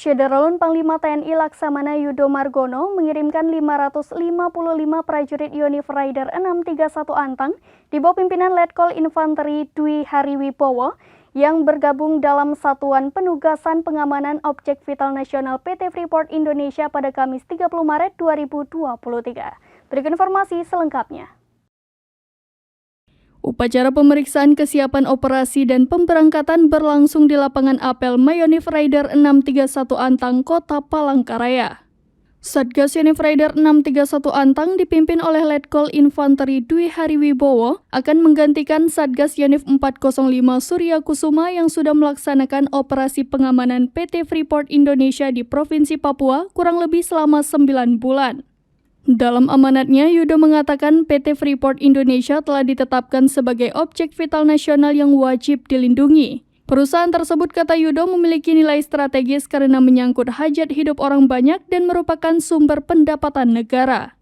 Syederalun Panglima TNI Laksamana Yudo Margono mengirimkan 555 prajurit Yonif Raider 631 Antang di bawah pimpinan Letkol Infanteri Dwi Hariwibowo yang bergabung dalam Satuan Penugasan Pengamanan Objek Vital Nasional PT Freeport Indonesia pada Kamis 30 Maret 2023. Berikut informasi selengkapnya. Upacara pemeriksaan kesiapan operasi dan pemberangkatan berlangsung di lapangan apel Mayonif Raider 631 Antang, Kota Palangkaraya. Satgas Yonif Raider 631 Antang dipimpin oleh Letkol Infanteri Dwi Hariwibowo akan menggantikan Satgas Yonif 405 Surya Kusuma yang sudah melaksanakan operasi pengamanan PT Freeport Indonesia di Provinsi Papua kurang lebih selama 9 bulan. Dalam amanatnya, Yudo mengatakan PT Freeport Indonesia telah ditetapkan sebagai objek vital nasional yang wajib dilindungi. Perusahaan tersebut, kata Yudo, memiliki nilai strategis karena menyangkut hajat hidup orang banyak dan merupakan sumber pendapatan negara.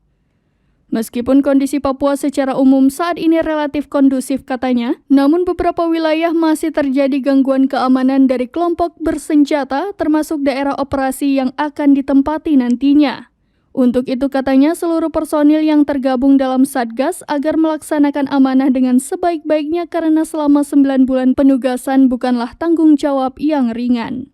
Meskipun kondisi Papua secara umum saat ini relatif kondusif katanya, namun beberapa wilayah masih terjadi gangguan keamanan dari kelompok bersenjata termasuk daerah operasi yang akan ditempati nantinya. Untuk itu katanya seluruh personil yang tergabung dalam Satgas agar melaksanakan amanah dengan sebaik-baiknya karena selama 9 bulan penugasan bukanlah tanggung jawab yang ringan.